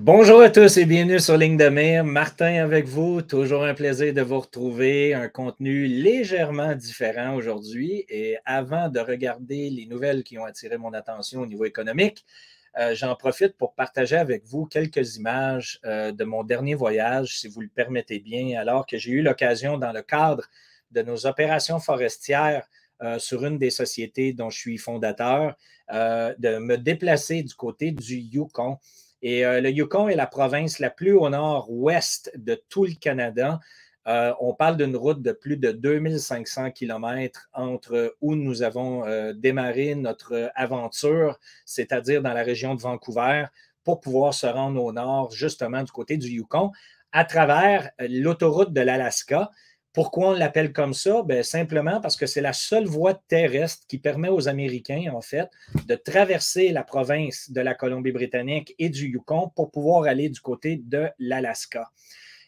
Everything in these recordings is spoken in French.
Bonjour à tous et bienvenue sur Ligne de mire. Martin avec vous. Toujours un plaisir de vous retrouver. Un contenu légèrement différent aujourd'hui. Et avant de regarder les nouvelles qui ont attiré mon attention au niveau économique, j'en profite pour partager avec vous quelques images de mon dernier voyage, si vous le permettez bien, alors que j'ai eu l'occasion, dans le cadre de nos opérations forestières sur une des sociétés dont je suis fondateur, de me déplacer du côté du Yukon. Et le Yukon est la province la plus au nord-ouest de tout le Canada. On parle d'une route de plus de 2500 kilomètres entre où nous avons démarré notre aventure, c'est-à-dire dans la région de Vancouver, pour pouvoir se rendre au nord, justement du côté du Yukon, à travers l'autoroute de l'Alaska. Pourquoi on l'appelle comme ça? Bien, simplement parce que c'est la seule voie terrestre qui permet aux Américains, en fait, de traverser la province de la Colombie-Britannique et du Yukon pour pouvoir aller du côté de l'Alaska.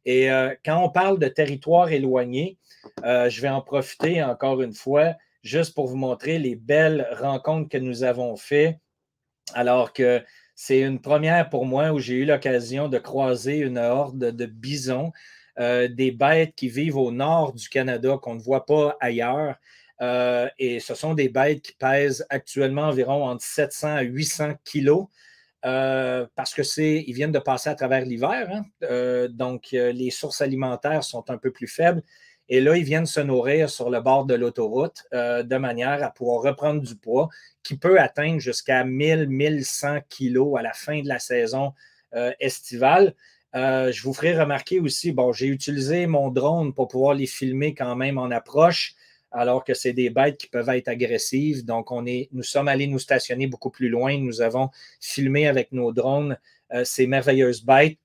Et quand on parle de territoire éloigné, je vais en profiter encore une fois juste pour vous montrer les belles rencontres que nous avons faites, alors que c'est une première pour moi où j'ai eu l'occasion de croiser une horde de bisons, des bêtes qui vivent au nord du Canada qu'on ne voit pas ailleurs. Et ce sont des bêtes qui pèsent actuellement environ entre 700 à 800 kilos. Parce qu'ils viennent de passer à travers l'hiver, hein? Donc les sources alimentaires sont un peu plus faibles. Et là, ils viennent se nourrir sur le bord de l'autoroute de manière à pouvoir reprendre du poids qui peut atteindre jusqu'à 1000-1100 kilos à la fin de la saison estivale. Je vous ferai remarquer aussi, bon, j'ai utilisé mon drone pour pouvoir les filmer quand même en approche, alors que c'est des bêtes qui peuvent être agressives. Donc, nous sommes allés nous stationner beaucoup plus loin. Nous avons filmé avec nos drones ces merveilleuses bêtes.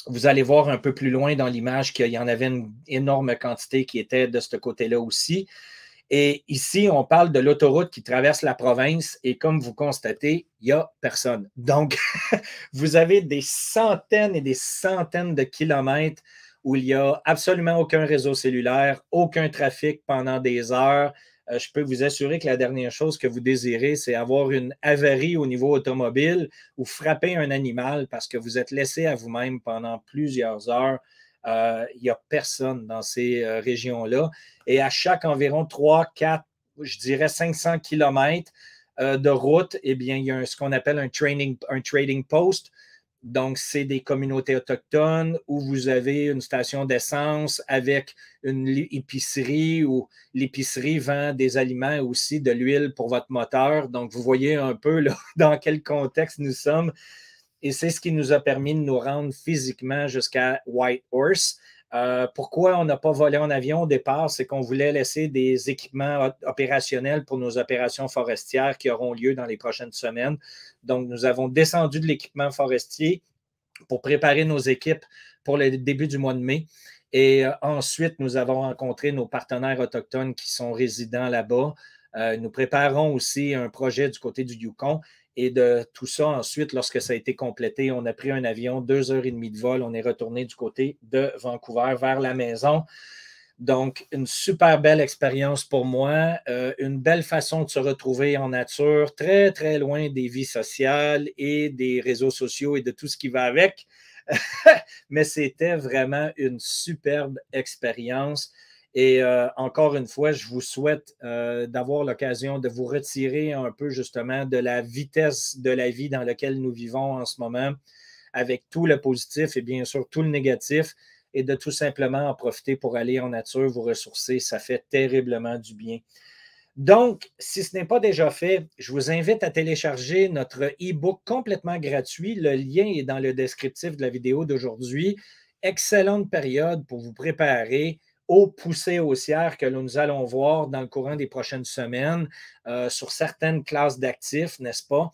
Vous allez voir un peu plus loin dans l'image qu'il y en avait une énorme quantité qui était de ce côté-là aussi. Et ici, on parle de l'autoroute qui traverse la province et comme vous constatez, il n'y a personne. Donc, vous avez des centaines et des centaines de kilomètres où il n'y a absolument aucun réseau cellulaire, aucun trafic pendant des heures. Je peux vous assurer que la dernière chose que vous désirez, c'est avoir une avarie au niveau automobile ou frapper un animal parce que vous êtes laissé à vous-même pendant plusieurs heures. Il n'y a personne dans ces régions-là. Et à chaque environ 3, 4, je dirais 500 kilomètres de route, eh bien, il y a ce qu'on appelle un trading post. Donc, c'est des communautés autochtones où vous avez une station d'essence avec une épicerie où l'épicerie vend des aliments aussi, de l'huile pour votre moteur. Donc, vous voyez un peu là, dans quel contexte nous sommes. Et c'est ce qui nous a permis de nous rendre physiquement jusqu'à Whitehorse. Pourquoi on n'a pas volé en avion au départ? C'est qu'on voulait laisser des équipements opérationnels pour nos opérations forestières qui auront lieu dans les prochaines semaines. Donc, nous avons descendu de l'équipement forestier pour préparer nos équipes pour le début du mois de mai. Et ensuite, nous avons rencontré nos partenaires autochtones qui sont résidents là-bas. Nous préparons aussi un projet du côté du Yukon. Et de tout ça, ensuite, lorsque ça a été complété, on a pris un avion, 2 heures et demie de vol. On est retourné du côté de Vancouver vers la maison. Donc, une super belle expérience pour moi, une belle façon de se retrouver en nature, très, très loin des vies sociales et des réseaux sociaux et de tout ce qui va avec. Mais c'était vraiment une superbe expérience. Et encore une fois, je vous souhaite d'avoir l'occasion de vous retirer un peu justement de la vitesse de la vie dans laquelle nous vivons en ce moment, avec tout le positif et bien sûr tout le négatif, et de tout simplement en profiter pour aller en nature, vous ressourcer. Ça fait terriblement du bien. Donc, si ce n'est pas déjà fait, je vous invite à télécharger notre e-book complètement gratuit. Le lien est dans le descriptif de la vidéo d'aujourd'hui. Excellente période pour vous préparer aux poussées haussières que nous allons voir dans le courant des prochaines semaines sur certaines classes d'actifs, n'est-ce pas?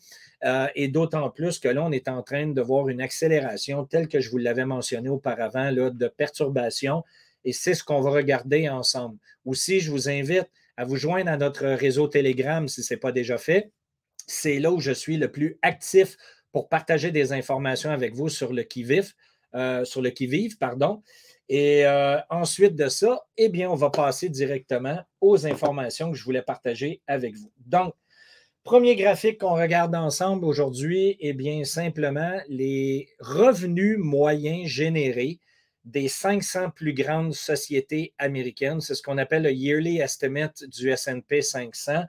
Et d'autant plus que là, on est en train de voir une accélération telle que je vous l'avais mentionné auparavant, là, de perturbations. Et c'est ce qu'on va regarder ensemble. Aussi, je vous invite à vous joindre à notre réseau Telegram si ce n'est pas déjà fait. C'est là où je suis le plus actif pour partager des informations avec vous sur le qui-vive, pardon. Et ensuite de ça, eh bien, on va passer directement aux informations que je voulais partager avec vous. Donc, Premier graphique qu'on regarde ensemble aujourd'hui, eh bien, simplement les revenus moyens générés des 500 plus grandes sociétés américaines. C'est ce qu'on appelle le Yearly Estimate du S&P 500.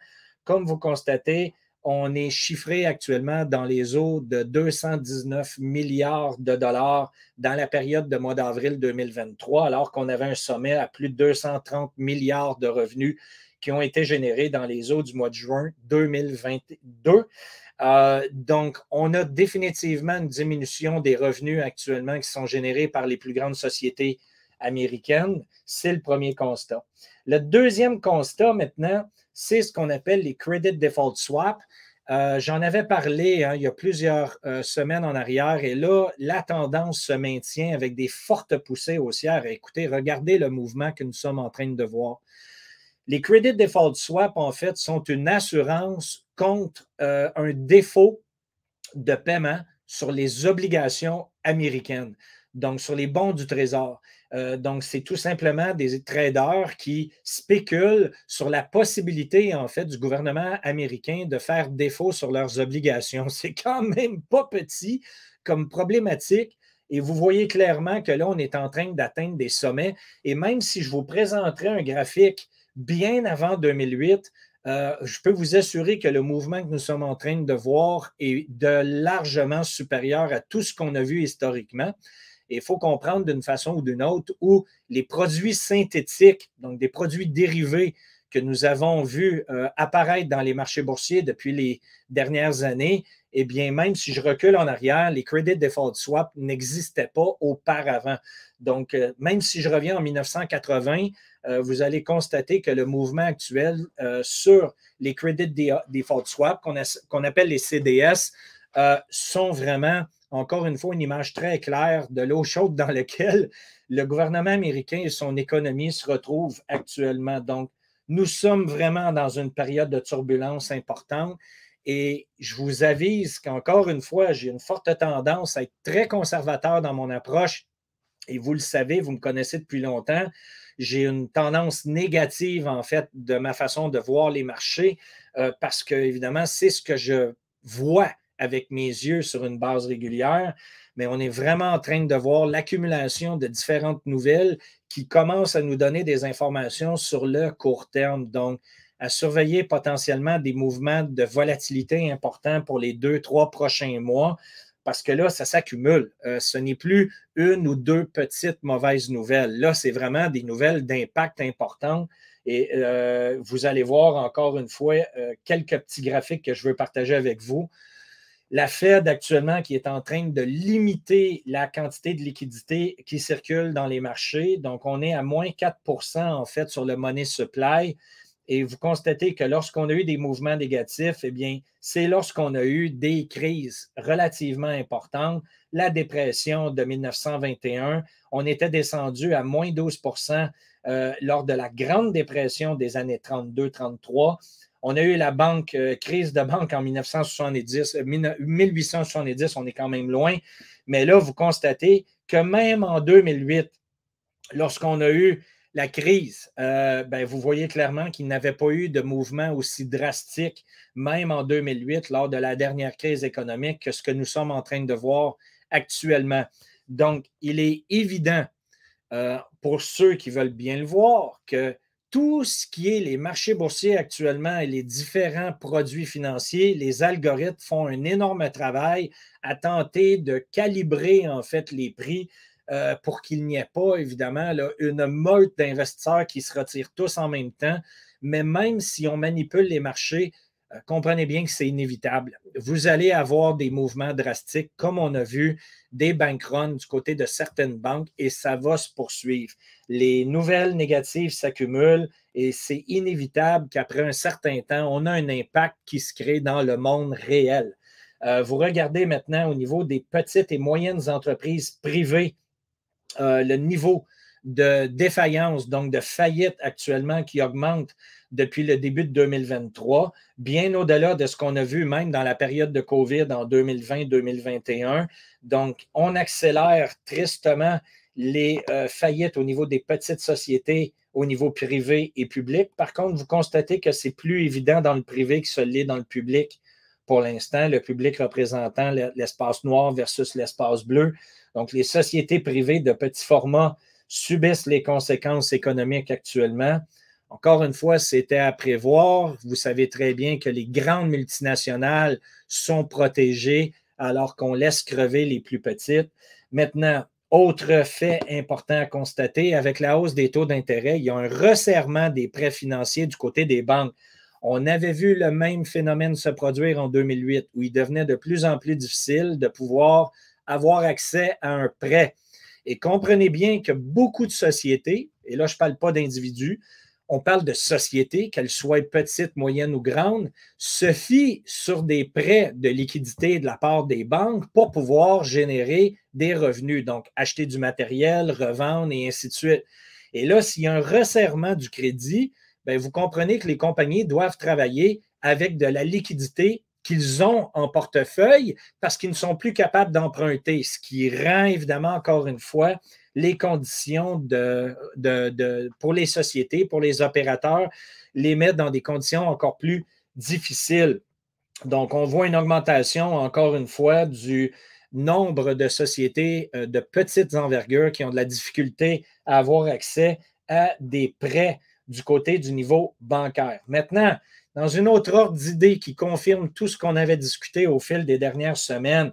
Comme vous constatez, on est chiffré actuellement dans les eaux de 219 milliards de dollars dans la période de mois d'avril 2023, alors qu'on avait un sommet à plus de 230 milliards de revenus qui ont été générés dans les eaux du mois de juin 2022. Donc, on a définitivement une diminution des revenus actuellement qui sont générés par les plus grandes sociétés américaines. C'est le premier constat. Le deuxième constat maintenant, c'est ce qu'on appelle les Credit Default Swap. J'en avais parlé il y a plusieurs semaines en arrière et là, la tendance se maintient avec des fortes poussées haussières. Écoutez, regardez le mouvement que nous sommes en train de voir. Les Credit Default Swap, en fait, sont une assurance contre un défaut de paiement sur les obligations américaines, donc sur les bons du Trésor. Donc, c'est tout simplement des traders qui spéculent sur la possibilité, en fait, du gouvernement américain de faire défaut sur leurs obligations. C'est quand même pas petit comme problématique. Et vous voyez clairement que là, on est en train d'atteindre des sommets. Et même si je vous présenterais un graphique bien avant 2008, je peux vous assurer que le mouvement que nous sommes en train de voir est de largement supérieur à tout ce qu'on a vu historiquement. Et il faut comprendre d'une façon ou d'une autre où les produits synthétiques, donc des produits dérivés que nous avons vus apparaître dans les marchés boursiers depuis les dernières années, eh bien, même si je recule en arrière, les Credit Default Swap n'existaient pas auparavant. Donc, même si je reviens en 1980, vous allez constater que le mouvement actuel sur les Credit Default Swap, qu'on appelle les CDS, sont vraiment, encore une fois, une image très claire de l'eau chaude dans laquelle le gouvernement américain et son économie se retrouvent actuellement. Donc, nous sommes vraiment dans une période de turbulence importante et je vous avise qu'encore une fois, j'ai une forte tendance à être très conservateur dans mon approche et vous le savez, vous me connaissez depuis longtemps. J'ai une tendance négative, en fait, de ma façon de voir les marchés parce que, évidemment, c'est ce que je vois avec mes yeux sur une base régulière, mais on est vraiment en train de voir l'accumulation de différentes nouvelles qui commencent à nous donner des informations sur le court terme. Donc, à surveiller potentiellement des mouvements de volatilité importants pour les 2, 3 prochains mois, parce que là, ça s'accumule. Ce n'est plus une ou deux petites mauvaises nouvelles. Là, c'est vraiment des nouvelles d'impact important. Et vous allez voir encore une fois quelques petits graphiques que je veux partager avec vous. La Fed actuellement qui est en train de limiter la quantité de liquidités qui circule dans les marchés. Donc, on est à moins 4 en fait sur le money supply. Et vous constatez que lorsqu'on a eu des mouvements négatifs, eh bien, c'est lorsqu'on a eu des crises relativement importantes. La dépression de 1921, on était descendu à moins 12 lors de la Grande Dépression des années 32-33. On a eu la crise de banque en 1870, on est quand même loin. Mais là, vous constatez que même en 2008, lorsqu'on a eu la crise, vous voyez clairement qu'il n'avait pas eu de mouvement aussi drastique, même en 2008, lors de la dernière crise économique, que ce que nous sommes en train de voir actuellement. Donc, il est évident pour ceux qui veulent bien le voir que tout ce qui est les marchés boursiers actuellement et les différents produits financiers, les algorithmes font un énorme travail à tenter de calibrer en fait les prix pour qu'il n'y ait pas, évidemment, là, une meute d'investisseurs qui se retirent tous en même temps. Mais même si on manipule les marchés, comprenez bien que c'est inévitable. Vous allez avoir des mouvements drastiques, comme on a vu des bank runs du côté de certaines banques, et ça va se poursuivre. Les nouvelles négatives s'accumulent et c'est inévitable qu'après un certain temps, on a un impact qui se crée dans le monde réel. Vous regardez maintenant au niveau des petites et moyennes entreprises privées, le niveau de défaillance, donc de faillite actuellement qui augmente depuis le début de 2023, bien au-delà de ce qu'on a vu même dans la période de COVID en 2020-2021. Donc, on accélère tristement les faillites au niveau des petites sociétés au niveau privé et public. Par contre, vous constatez que c'est plus évident dans le privé que ce l'est dans le public pour l'instant, le public représentant l'espace noir versus l'espace bleu. Donc, les sociétés privées de petit format subissent les conséquences économiques actuellement. Encore une fois, c'était à prévoir. Vous savez très bien que les grandes multinationales sont protégées alors qu'on laisse crever les plus petites. Maintenant, autre fait important à constater, avec la hausse des taux d'intérêt, il y a un resserrement des prêts financiers du côté des banques. On avait vu le même phénomène se produire en 2008, où il devenait de plus en plus difficile de pouvoir avoir accès à un prêt. Et comprenez bien que beaucoup de sociétés, et là je ne parle pas d'individus, on parle de sociétés, qu'elles soient petites, moyennes ou grandes, se fient sur des prêts de liquidité de la part des banques pour pouvoir générer des revenus, donc acheter du matériel, revendre et ainsi de suite. Et là, s'il y a un resserrement du crédit, bien, vous comprenez que les compagnies doivent travailler avec de la liquidité qu'ils ont en portefeuille parce qu'ils ne sont plus capables d'emprunter, ce qui rend évidemment, encore une fois, les conditions pour les sociétés, pour les opérateurs, les mettre dans des conditions encore plus difficiles. Donc, on voit une augmentation, encore une fois, du nombre de sociétés de petites envergures qui ont de la difficulté à avoir accès à des prêts du côté du niveau bancaire. Maintenant, dans une autre ordre d'idée qui confirme tout ce qu'on avait discuté au fil des dernières semaines,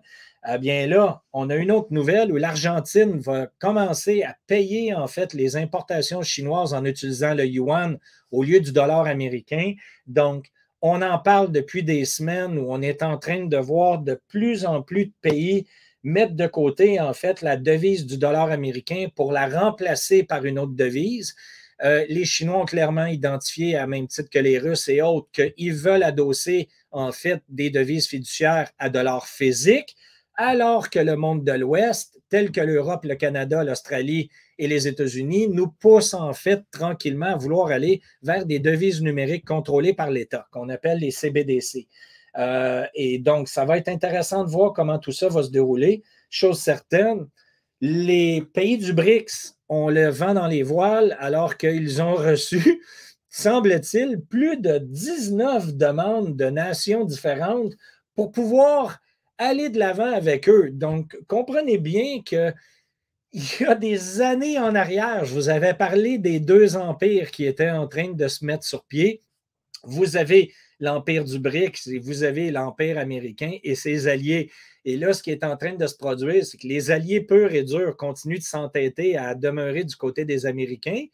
eh bien là, on a une autre nouvelle où l'Argentine va commencer à payer en fait les importations chinoises en utilisant le yuan au lieu du dollar américain. Donc, on en parle depuis des semaines où on est en train de voir de plus en plus de pays mettre de côté en fait la devise du dollar américain pour la remplacer par une autre devise. Les Chinois ont clairement identifié, à même titre que les Russes et autres, qu'ils veulent adosser en fait des devises fiduciaires à de l'or physique, alors que le monde de l'Ouest, tel que l'Europe, le Canada, l'Australie et les États-Unis, nous poussent en fait tranquillement à vouloir aller vers des devises numériques contrôlées par l'État, qu'on appelle les CBDC. Et donc, ça va être intéressant de voir comment tout ça va se dérouler. Chose certaine, les pays du BRICS ont le vent dans les voiles alors qu'ils ont reçu, semble-t-il, plus de 19 demandes de nations différentes pour pouvoir aller de l'avant avec eux. Donc, comprenez bien qu'il y a des années en arrière, je vous avais parlé des deux empires qui étaient en train de se mettre sur pied. Vous avez l'empire du BRICS et vous avez l'empire américain et ses alliés. Et là, ce qui est en train de se produire, c'est que les alliés purs et durs continuent de s'entêter à demeurer du côté des Américains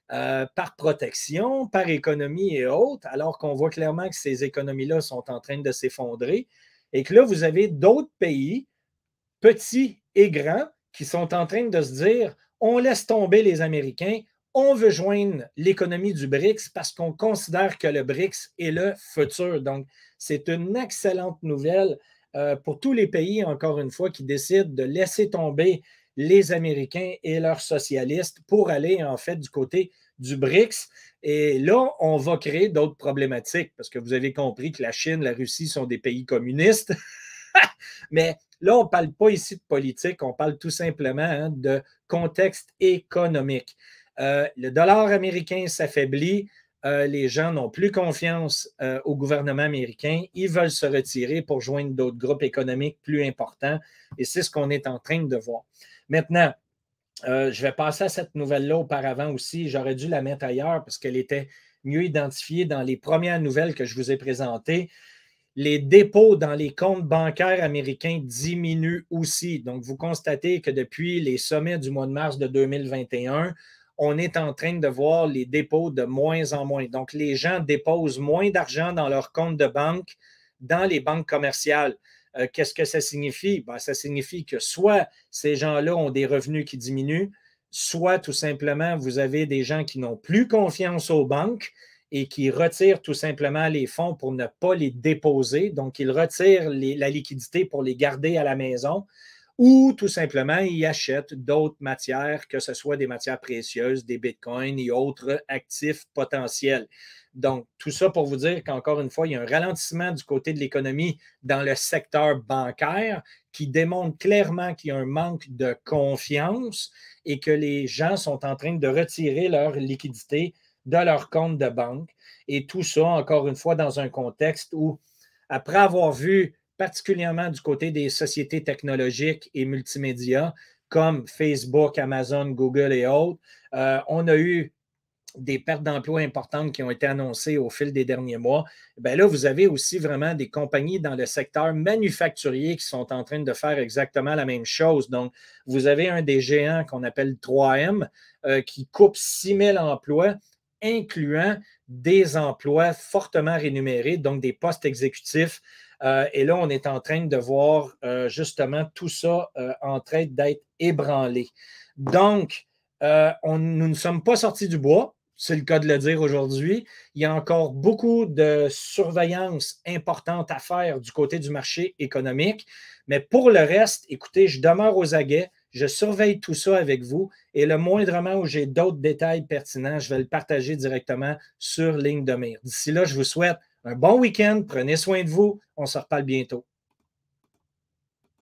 par protection, par économie et autres, alors qu'on voit clairement que ces économies-là sont en train de s'effondrer. Et que là, vous avez d'autres pays, petits et grands, qui sont en train de se dire, on laisse tomber les Américains, on veut joindre l'économie du BRICS parce qu'on considère que le BRICS est le futur. Donc, c'est une excellente nouvelle pour tous les pays, encore une fois, qui décident de laisser tomber les Américains et leurs socialistes pour aller, en fait, du côté du BRICS. Et là, on va créer d'autres problématiques parce que vous avez compris que la Chine, la Russie sont des pays communistes. Mais là, on ne parle pas ici de politique, on parle tout simplement de contexte économique. Le dollar américain s'affaiblit, les gens n'ont plus confiance au gouvernement américain, ils veulent se retirer pour joindre d'autres groupes économiques plus importants et c'est ce qu'on est en train de voir. Maintenant, je vais passer à cette nouvelle-là auparavant aussi, j'aurais dû la mettre ailleurs parce qu'elle était mieux identifiée dans les premières nouvelles que je vous ai présentées. Les dépôts dans les comptes bancaires américains diminuent aussi. Donc, vous constatez que depuis les sommets du mois de mars de 2021, on est en train de voir les dépôts de moins en moins. Donc, les gens déposent moins d'argent dans leurs comptes de banque dans les banques commerciales. Qu'est-ce que ça signifie? Ben, ça signifie que soit ces gens-là ont des revenus qui diminuent, soit tout simplement, vous avez des gens qui n'ont plus confiance aux banques et qui retirent tout simplement les fonds pour ne pas les déposer. Donc, ils retirent la liquidité pour les garder à la maison. ou tout simplement, ils achètent d'autres matières, que ce soit des matières précieuses, des bitcoins et autres actifs potentiels. Donc, tout ça pour vous dire qu'encore une fois, il y a un ralentissement du côté de l'économie dans le secteur bancaire qui démontre clairement qu'il y a un manque de confiance et que les gens sont en train de retirer leur liquidité de leur compte de banque. Et tout ça, encore une fois, dans un contexte où, après avoir vu particulièrement du côté des sociétés technologiques et multimédia comme Facebook, Amazon, Google et autres, on a eu des pertes d'emplois importantes qui ont été annoncées au fil des derniers mois. Bien là, vous avez aussi vraiment des compagnies dans le secteur manufacturier qui sont en train de faire exactement la même chose. Donc, vous avez un des géants qu'on appelle 3M qui coupe 6 000 emplois, incluant des emplois fortement rémunérés, donc des postes exécutifs. Et là, on est en train de voir justement tout ça en train d'être ébranlé. Donc, nous ne sommes pas sortis du bois. C'est le cas de le dire aujourd'hui. Il y a encore beaucoup de surveillance importante à faire du côté du marché économique. Mais pour le reste, écoutez, je demeure aux aguets. Je surveille tout ça avec vous et le moindrement où j'ai d'autres détails pertinents, je vais le partager directement sur Ligne de mire. D'ici là, je vous souhaite un bon week-end. Prenez soin de vous. On se reparle bientôt.